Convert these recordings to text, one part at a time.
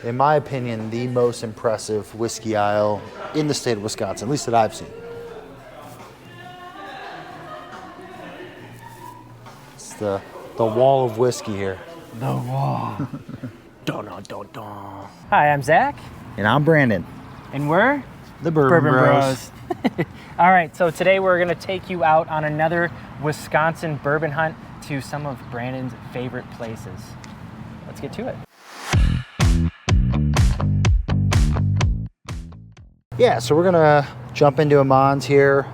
in my opinion, the most impressive whiskey aisle in the state of Wisconsin, at least that I've seen. It's the wall of whiskey here. The wall. Dun, dun, dun, dun. Hi, I'm Zach. And I'm Brandon. And we're the Bourbon Bros. All right, so today we're gonna take you out on another Wisconsin bourbon hunt to some of Brandon's favorite places. Let's get to it. Yeah, so we're gonna jump into Ammans here.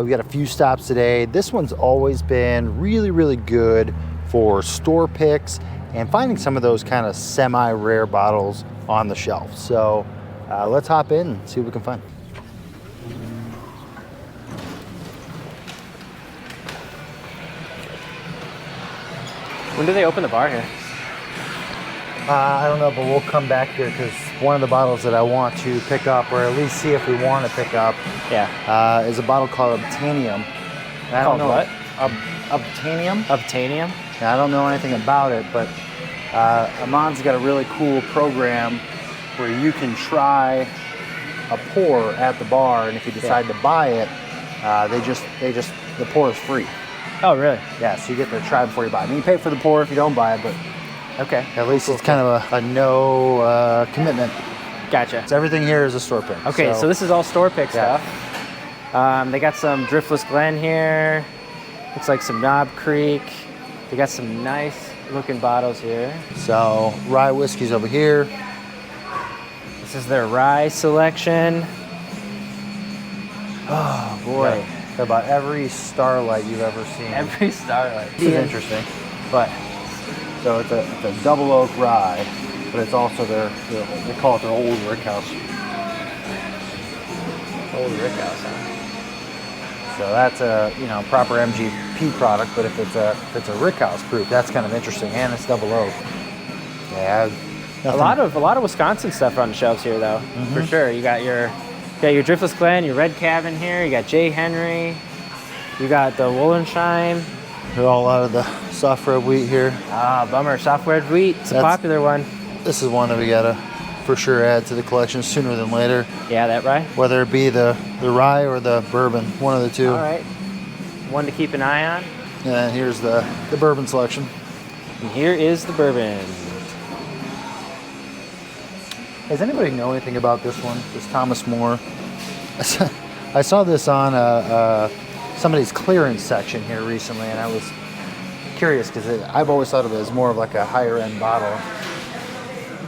We've got a few stops today. This one's always been really, really good for store picks and finding some of those kind of semi-rare bottles on the shelf. So let's hop in and see what we can find. When do they open the bar here? I don't know, but we'll come back here because one of the bottles that I want to pick up, or at least see if we want to pick up, is a bottle called Obtainium. I don't know what? Obtainium? Obtainium? I don't know anything about it, but Ammans got a really cool program where you can try a pour at the bar, and if you decide to buy it, the pour is free. Oh, really? Yeah, so you get to try before you buy it. I mean, you pay for the pour if you don't buy it, but okay. At least it's kind of a no commitment. Gotcha. So everything here is a store pick. Okay, so this is all store pick stuff. They got some Driftless Glen here. Looks like some Knob Creek. They got some nice looking bottles here. So rye whiskey's over here. This is their rye selection. Oh boy. Yeah. About every Starlight you've ever seen. Every Starlight. This is interesting. But so it's a double oak rye, but it's also they call it their old rickhouse. Old rickhouse, huh? So that's a proper MGP product, but if it's a rickhouse proof, that's kind of interesting, and it's double oak. Yeah, a lot of Wisconsin stuff on the shelves here, though, for sure. You got your Driftless Glen, your Red Cabin here. You got J. Henry. You got the Wollenshine. They're all out of the soft red wheat here. Ah, bummer. Soft red wheat. It's a popular one. This is one that we gotta for sure add to the collection sooner than later. Yeah, that rye. Whether it be the rye or the bourbon, one of the two. All right. One to keep an eye on. And here's the bourbon selection. And here is the bourbon. Does anybody know anything about this one? This Thomas Moore. I saw this on somebody's clearance section here recently, and I was curious because I've always thought of it as more of like a higher end bottle,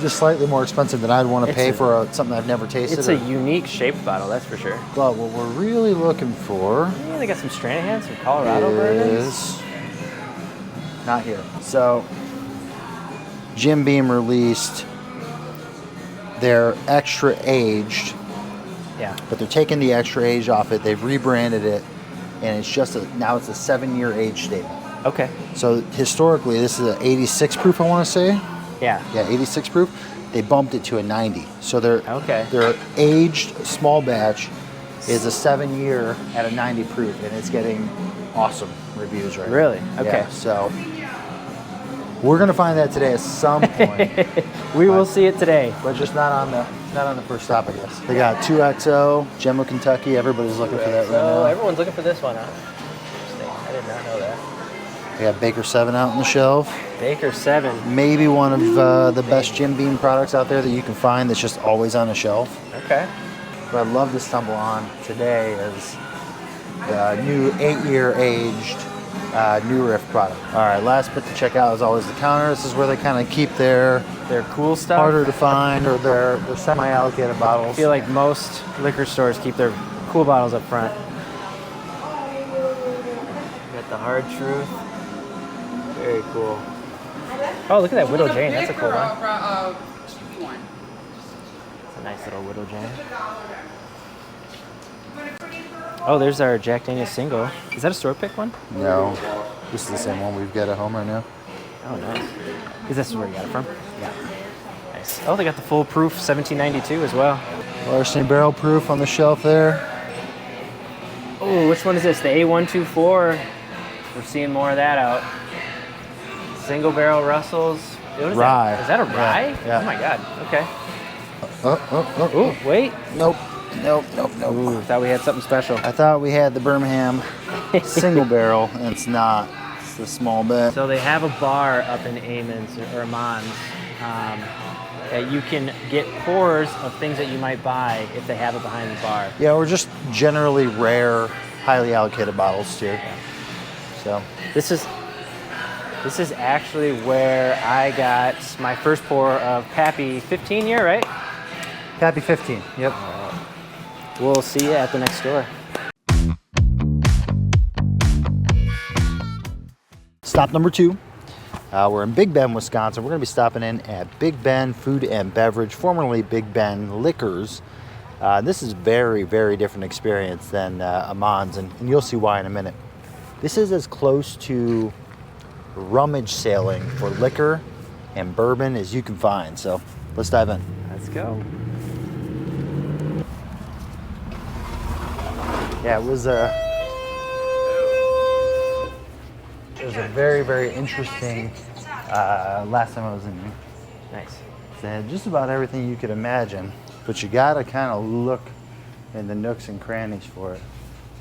just slightly more expensive than I'd want to pay for something I've never tasted. It's a unique shaped bottle, that's for sure. But what we're really looking for, they got some Stranahan, some Colorado bourbons. Not here. So Jim Beam released their extra aged, but they're taking the extra age off it. They've rebranded it, and it's just now it's a 7-year age statement. Okay. So historically, this is an 86 proof, I want to say. Yeah. Yeah, 86 proof. They bumped it to a 90. So their aged small batch is a 7-year at a 90 proof, and it's getting awesome reviews right now. Really? Okay. Yeah, so we're gonna find that today at some point. We will see it today, but just not on the first stop, I guess. They got 2XO, Gemma, Kentucky. Everybody's looking for that right now. Everyone's looking for this one, huh? Interesting. I did not know that. They got Baker 7 out on the shelf. Baker 7. Maybe one of the best Jim Beam products out there that you can find that's just always on the shelf. Okay. What I'd love to stumble on today is the new 8-year aged New Riff product. All right, last bit to check out is always the counter. This is where they kind of keep their cool stuff, harder to find, or their semi-allocated bottles. I feel like most liquor stores keep their cool bottles up front. Got the Hard Truth. Very cool. Oh, look at that Widow Jane. That's a cool one. It's a nice little Widow Jane. Oh, there's our Jack Daniel's single. Is that a store pick one? No. This is the same one we've got at home right now. Oh, nice. Is this where you got it from? Yeah. Nice. Oh, they got the full proof 1792 as well. Larceny barrel proof on the shelf there. Oh, which one is this? The A124. We're seeing more of that out. Single barrel Russells. What is Rye. that? Is that a rye? Yeah. Oh my god. Okay. Oh. Ooh, wait. Nope. Ooh, thought we had something special. I thought we had the Birmingham single barrel, and it's not. It's the small bit. So they have a bar up in Ammans or Amans that you can get pours of things that you might buy if they have it behind the bar. Yeah, we're just generally rare, highly allocated bottles too. So This is actually where I got my first pour of Pappy 15 year, right? Pappy 15. Yep. We'll see you at the next store. Stop number 2. We're in Big Bend, Wisconsin. We're going to be stopping in at Big Bend Food and Beverage, formerly Big Bend Liquors. This is very, very different experience than Amans, and you'll see why in a minute. This is as close to rummage sailing for liquor and bourbon as you can find. So let's dive in. Let's go. Yeah, it was a very, very interesting last time I was in here. Nice. They had just about everything you could imagine, but you gotta kind of look in the nooks and crannies for it.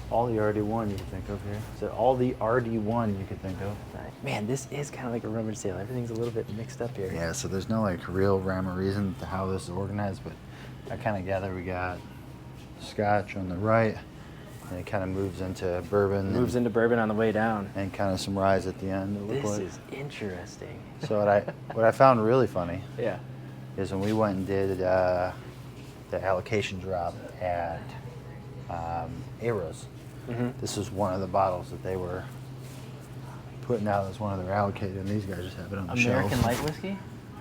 All the RD1 you could think of here. So all the RD1 you could think of. Man, this is kind of like a rummage sale. Everything's a little bit mixed up here. Yeah, so there's no like real rhyme or reason to how this is organized, but I kind of gather we got Scotch on the right, and it kind of moves into bourbon. Moves into bourbon on the way down. And kind of some rye at the end. It This looked like. is interesting. So what I found really funny Yeah. is when we went and did the allocation drop at Arrows. Mm-hmm. This was one of the bottles that they were putting out as one of their allocated, and these guys just have it on the shelf. American light whiskey?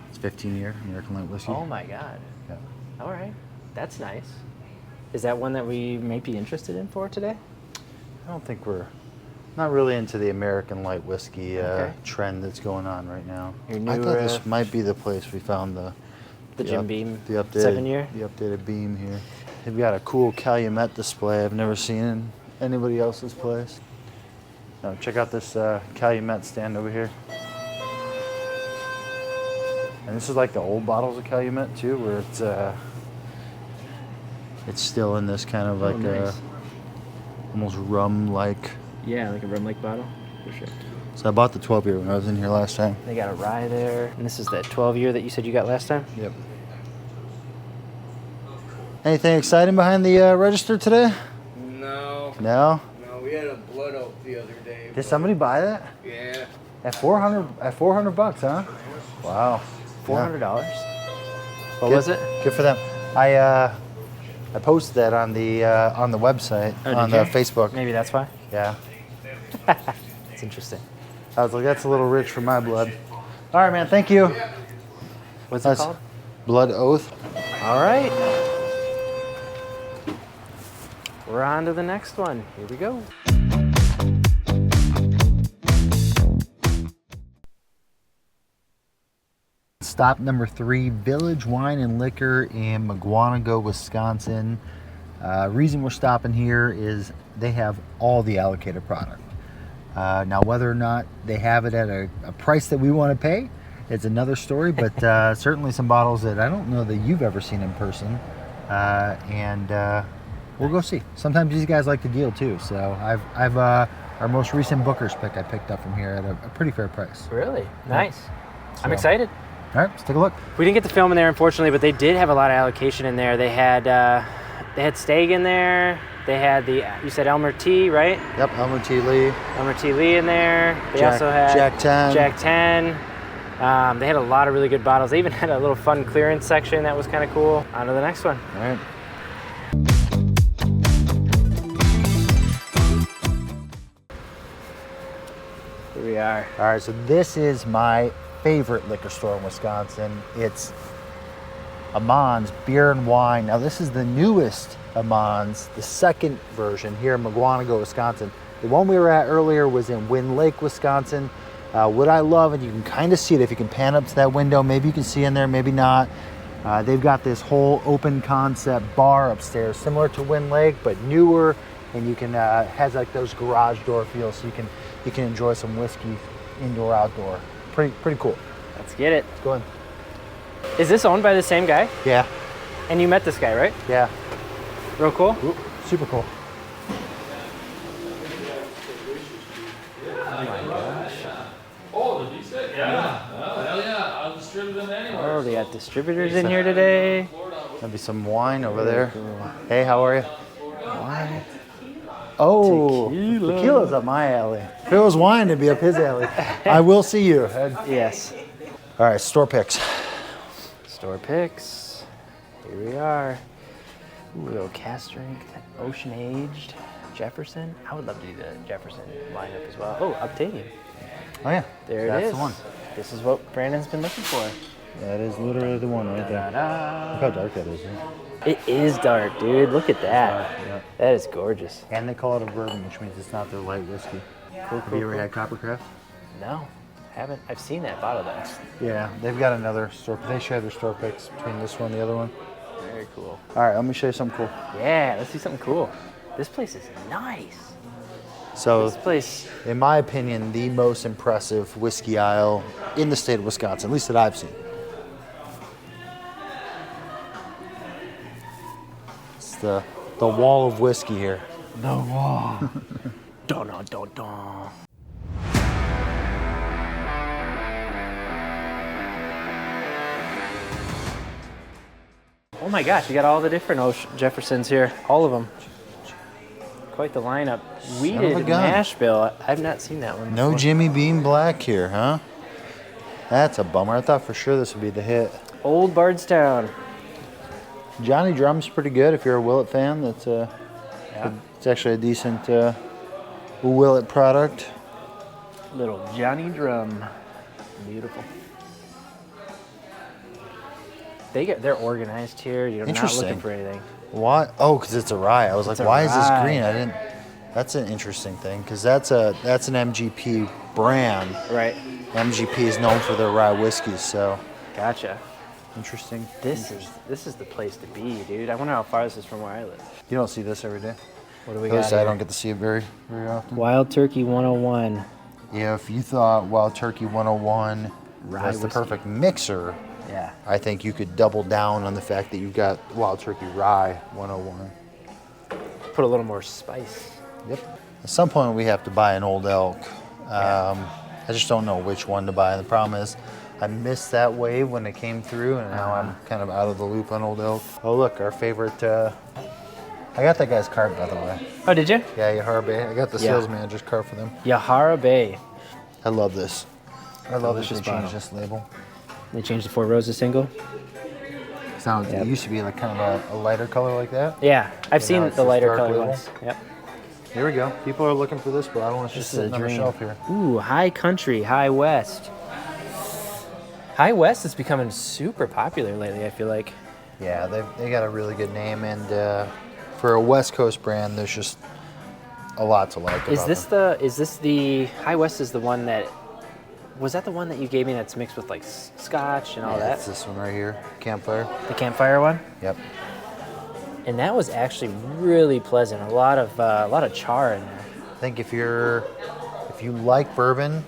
It's 15-year American light whiskey. Oh my god. Yeah. All right. That's nice. Is that one that we may be interested in for today? I don't think we're not really into the American light whiskey Okay. trend that's going on right now. Your I new, thought this might be the place we found the Jim Beam the updated 7 year? the updated beam here. They've got a cool Calumet display I've never seen in anybody else's place. Now check out this Calumet stand over here. And this is like the old bottles of Calumet too, where it's still in this kind of like nice. almost rum-like. Yeah, like a rum lake bottle, for sure. So I bought the 12-year when I was in here last time. They got a rye there. And this is that 12 year that you said you got last time? Yep. Anything exciting behind the register today? No. No? No, we had a blood oak the other day. Did somebody buy that? Yeah. At $400, huh? Wow. $400? Yeah. What Good- was it? Good for them. I posted that on the website, Oh, on did the you? Facebook. Maybe that's why. Yeah. It's interesting. I was like, that's a little rich for my blood. All right, man. Thank you. What's it That's called? Blood Oath. All right. We're on to the next one. Here we go. Stop number 3, Village Wine and Liquor in McGuanago, Wisconsin. Reason we're stopping here is they have all the allocated product. Now, whether or not they have it at a price that we want to pay, it's another story, but certainly some bottles that I don't know that you've ever seen in person. And we'll go see. Sometimes these guys like to deal too. So I've our most recent Booker's pick I picked up from here at a pretty fair price. Really? Nice. I'm So- excited. All right, let's take a look. We didn't get to film in there, unfortunately, but they did have a lot of allocation in there. They had steak in there. They had you said Elmer T, right? Yep, Elmer T. Lee. Elmer T. Lee in there. They Jack- also had Jack 10. Jack 10. They had a lot of really good bottles. They even had a little fun clearance section that was kind of cool. On to the next one. All right. Here we are. All right, so this is my favorite liquor store in Wisconsin. It's Ammans Beer and Wine. Now, this is the newest Ammans, the second version here in McGuanago, Wisconsin. The one we were at earlier was in Wind Lake, Wisconsin. What I love, and you can kind of see it if you can pan up to that window, maybe you can see in there, maybe not. They've got this whole open concept bar upstairs, similar to Wind Lake, but newer, and you can has like those garage door feels, so you can enjoy some whiskey indoor outdoor. Pretty cool. Let's get it. Go in. Is this owned by the same guy? Yeah. And you met this guy, right? Yeah. Real cool? Ooh, super cool. Oh, they got distributors in here today. There'll be some wine over there. Hey, how are you? Wine. Oh, tequila's up my alley. If it was wine, it'd be up his alley. I will see you. Yes. All right, store picks. Store picks. Here we are. Ooh, a little cast strength, ocean aged, Jefferson. I would love to do the Jefferson lineup as well. Oh, Uptanian. Oh yeah, There that's it is. the one. This is what Brandon's been looking for. That is literally the one right there. Ta-da. Look how dark that is. Huh? It is dark, dude. Look at that. Yeah. That is gorgeous. And they call it a bourbon, which means it's not their light whiskey. Cool, Have you ever had Coppercraft? No, haven't. I've seen that bottle though. Yeah, they've got another store. They share their store picks between this one and the other one. Very cool. All right, let me show you something cool. Yeah, let's do something cool. This place is nice. So, This place, in my opinion, the most impressive whiskey aisle in the state of Wisconsin, at least that I've seen. It's the wall of whiskey here. the wall. Dun dun dun dun. Oh my gosh, you got all the different Jeffersons here, all of them. Quite the lineup. Weeded of a gun. Nashville. I've not seen that one. No before. Jimmy Beam Black here, huh? That's a bummer. I thought for sure this would be the hit. Old Bardstown. Johnny Drum's pretty good if you're a Willet fan. That's it's actually a decent Willet product. Little Johnny Drum. Beautiful. They're organized here. You're not Interesting. looking for anything. Why? Oh, because it's a rye. I was like, a why is this rye. green? I didn't. That's an interesting thing because that's an MGP brand. Right. MGP is known for their rye whiskeys, so Gotcha. interesting. This is the place to be, dude. I wonder how far this is from where I live. You don't see this every day. What do we At got least I here? don't get to see it very often. Wild Turkey 101. If you thought Wild Turkey 101 Rye was the whiskey. perfect mixer, Yeah. I think you could double down on the fact that you've got Wild Turkey Rye 101. Put a little more spice. Yep. At some point, we have to buy an Old Elk. I just don't know which one to buy. The problem is, I missed that wave when it came through, and now I'm kind of out of the loop on Old Elk. Oh, look, our favorite. I got that guy's card, by the way. Oh, did you? Yeah, Yahara Bay. I got the Yeah. sales manager's card for them. Yahara Bay. I love this. I love that Delicious they changed bottle. this label. They changed the Four Roses single. Sounds. Yep. It used to be like kind of a lighter color like that. Yeah, I've now seen it's the this lighter dark color label. ones. Yep. Here we go. People are looking for this bottle. It's just This is sitting a on the dream. shelf here. Ooh, High Country, High West. High West is becoming super popular lately, I feel like. Yeah, they got a really good name, and for a West Coast brand, there's just a lot to like. Is about this them. the High West is the one that was that the one that you gave me that's mixed with like scotch and all Yeah, that? it's this one right here, Campfire. The campfire one? Yep. And that was actually really pleasant. A lot of char in there. I think if you like bourbon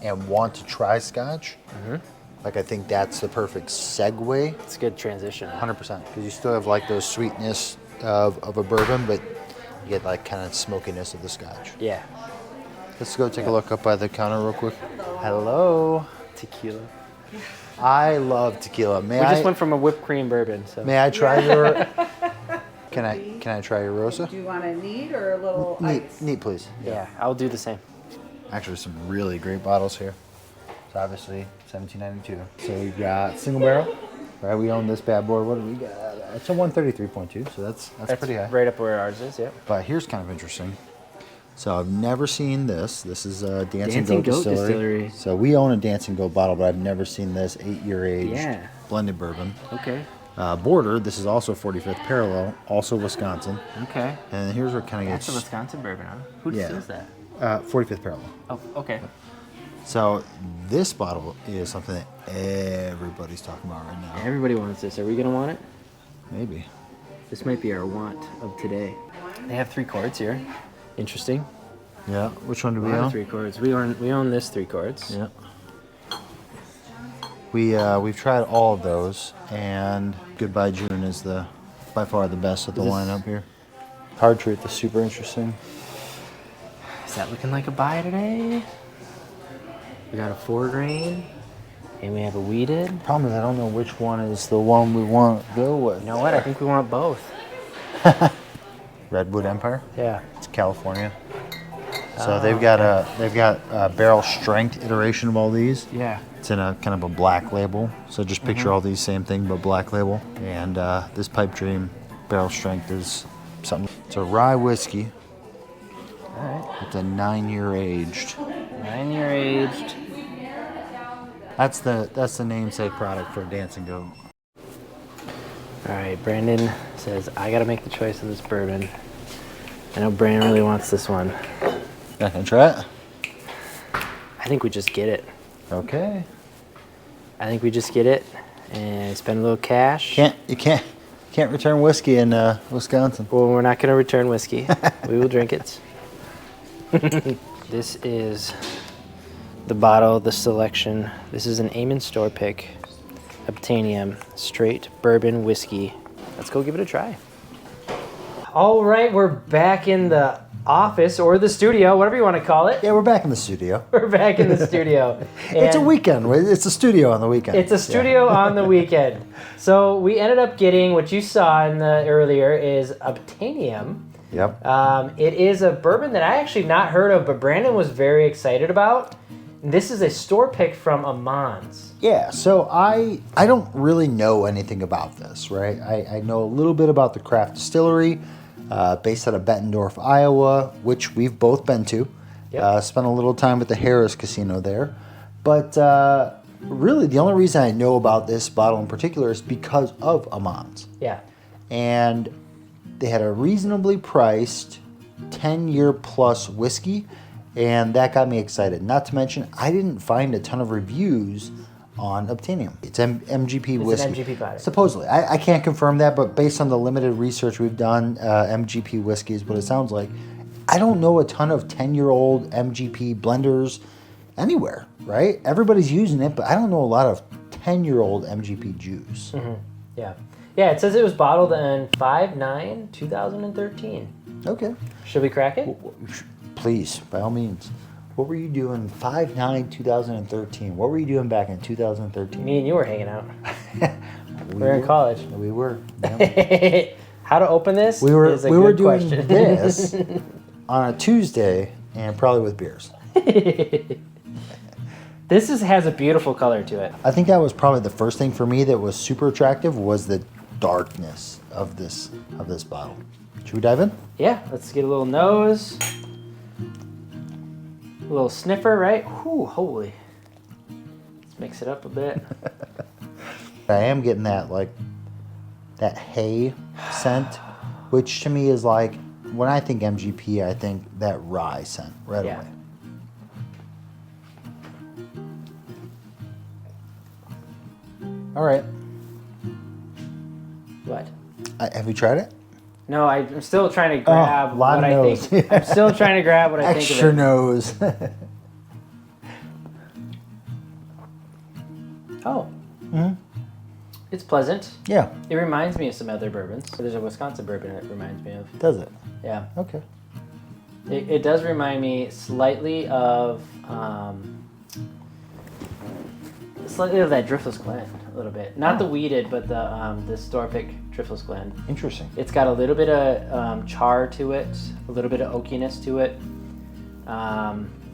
and want to try Scotch, like I think that's the perfect segue. It's a good transition. 100%, because you still have like those sweetness of a bourbon, but you get like kind of smokiness of the Scotch. Yeah. Let's go take a look up by the counter real quick. Hello, tequila. I love tequila. We just went from a whipped cream bourbon, so. May I try your? Can I try your Rosa? Do you want a neat or a little ice? Neat, please. Yeah, I'll do the same. Actually, some really great bottles here. So obviously, 1792. So we've got single barrel. Right, we own this bad boy. What do we got? It's a 133.2, so that's pretty high. Right up where ours is, yep. But here's kind of interesting. So I've never seen this. This is a Dancing Dancing Goat Goat Distillery. Distillery. So we own a Dancing Goat bottle, but I've never seen this 8-year aged Yeah. blended bourbon. Okay. Border, this is also 45th parallel, also Wisconsin. Okay. And here's where it kind of That's a gets Wisconsin bourbon, huh? Who Yeah. sells that? 45th parallel. Oh, okay. So this bottle is something that everybody's talking about right now. Everybody wants this. Are we gonna want it? Maybe. This might be our want of today. They have 3 chords here. Interesting. Yeah. Which one do we We own? own 3 chords. We own this 3 chords. Yeah. We've tried all of those, and Goodbye June is by far the best of the lineup here. Hard Truth is super interesting. Is that looking like a buy today? We got a 4-grain, and we have a weeded. Problem is, I don't know which one is the one we want to go with. You know what? I think we want both. Redwood Empire. Yeah. It's California. So they've got a barrel strength iteration of all these. Yeah. It's in a kind of a black label. So just picture all these same thing, but black label. And this Pipe Dream barrel strength is something. It's a rye whiskey. All right. It's a 9-year aged. 9-year aged. That's the namesake product for Dancing Goat. All right, Brandon says, I got to make the choice of this bourbon. I know Brandon really wants this one. Not gonna try it? I think we just get it. Okay. I think we just get it and spend a little cash. You can't return whiskey in Wisconsin. Well, we're not going to return whiskey. We will drink it. This is the bottle, the selection. This is an Ammans store pick. Obtainium, straight bourbon whiskey. Let's go give it a try. All right, we're back in the office or the studio, whatever you want to call it. Yeah, we're back in the studio. We're back in the studio. It's a And weekend. It's a studio on the weekend. It's a studio on the weekend. So we ended up getting what you saw in the earlier is Obtainium. Yep. It is a bourbon that I actually not heard of, but Brandon was very excited about. This is a store pick from Amans. Yeah, so I don't really know anything about this, right? I know a little bit about the craft distillery, based out of Bettendorf, Iowa, which we've both been to. Yep. Spent a little time at the Harris Casino there. But really, the only reason I know about this bottle in particular is because of Amans. Yeah. And they had a reasonably priced 10-year plus whiskey, and that got me excited. Not to mention, I didn't find a ton of reviews on Obtainium. It's MGP whiskey. It's an MGP product. Supposedly. I can't confirm that, but based on the limited research we've done, MGP whiskey is what it sounds like. I don't know a ton of 10-year-old MGP blenders anywhere, right? Everybody's using it, but I don't know a lot of 10-year-old MGP juice. Mm-hmm. Yeah. Yeah, it says it was bottled in 5/9/2013. Okay. Should we crack it? Please, by all means. What were you doing 5/9/2013? What were you doing back in 2013? Me and you were hanging out. We were in college. We were. Yeah. How to open this We were is a we good were doing question. this on a Tuesday and probably with beers. This has a beautiful color to it. I think that was probably the first thing for me that was super attractive was the darkness of this bottle. Should we dive in? Yeah, let's get a little nose. A little sniffer, right? Whew, holy. Let's mix it up a bit. I am getting that hay scent, which to me is like, when I think MGP, I think that rye scent right Yeah. away. All right. What? Have you tried it? No, I'm still trying to grab lot what of I nose. think. I'm still trying to grab what I think Extra of it. nose. Oh. Mhm. It's pleasant. Yeah, It reminds me of some other bourbons. There's a Wisconsin bourbon it reminds me of. does it? Yeah. Okay. It does remind me slightly of that Driftless Glen a little bit. Not the weeded, but the store pick Driftless Glen. Interesting. It's got a little bit of char to it, a little bit of oakiness to it.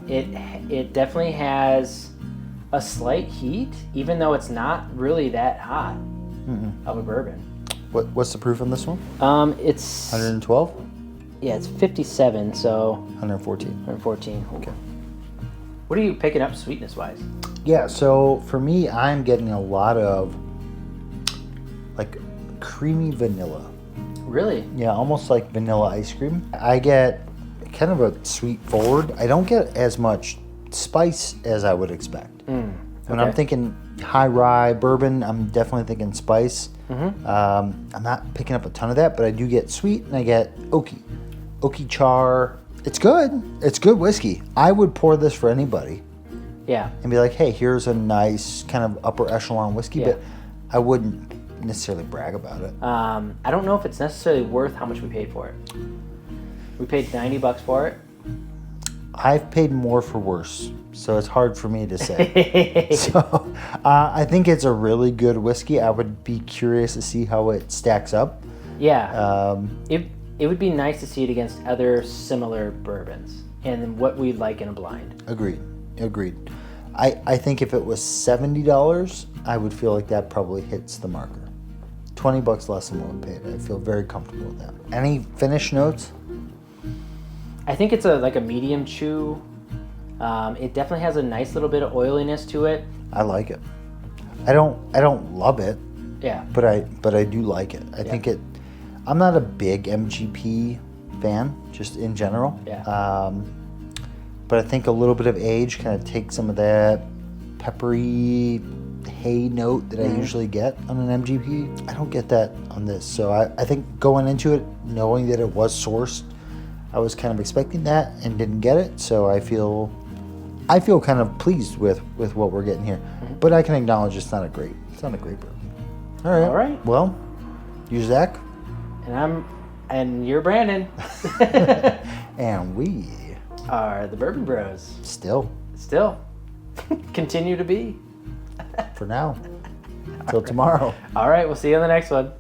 It definitely has a slight heat, even though it's not really that hot of a bourbon. What's the proof on this one? It's 112? yeah, it's 57, so 114. 114. Okay. What are you picking up sweetness wise? Yeah, so for me, I'm getting a lot of like creamy vanilla. Really? Yeah, almost like vanilla ice cream. I get kind of a sweet forward. I don't get as much spice as I would expect. When I'm okay. thinking high rye bourbon, I'm definitely thinking spice. Mm-hmm. I'm not picking up a ton of that, but I do get sweet and I get oaky char. It's good. It's good whiskey. I would pour this for anybody. Yeah. and be like, hey, here's a nice kind of upper echelon whiskey, Yeah. but I wouldn't necessarily brag about it. I don't know if it's necessarily worth how much we paid for it. We paid $90 for it. I've paid more for worse, so it's hard for me to say. So I think it's a really good whiskey. I would be curious to see how it stacks up. Yeah. It would be nice to see it against other similar bourbons and what we'd like in a blind. Agreed. I think if it was $70, I would feel like that probably hits the marker. $20 less than what we paid. I feel very comfortable with that. Any finish notes? I think it's like a medium chew. It definitely has a nice little bit of oiliness to it. I like it. I don't love it, Yeah. but I do like it. I think it. I'm not a big MGP fan, just in general. Yeah. But I think a little bit of age kind of takes some of that peppery hay note that I usually get on an MGP. I don't get that on this. So I think going into it, knowing that it was sourced, I was kind of expecting that and didn't get it. So I feel kind of pleased with what we're getting here. But I can acknowledge it's not a great bourbon. All right. Well, you're Zach. And you're Brandon. And we Are the Bourbon Bros. still, Continue to be. for now, till tomorrow. All right, we'll see you on the next one.